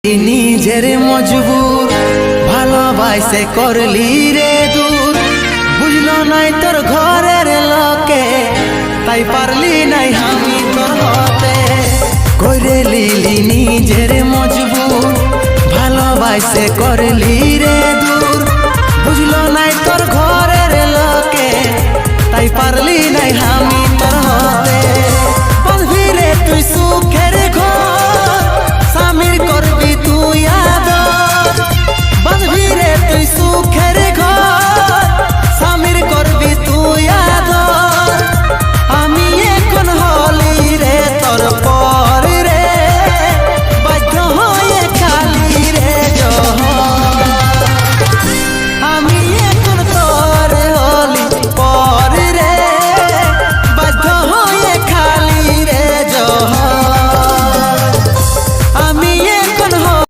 নিজের মজবুর ভালোবাসে করলি রে দূর, বুঝলো নাই তোর ঘরের লোকে, তাই পারলি নাই আমি তোর হতে। করে লিলি নিজের মজবুর ভালোবাসে করলি রে দূর, বুঝলো নাই তোর ঘরের লোকে, তাই পারলি নাই আমি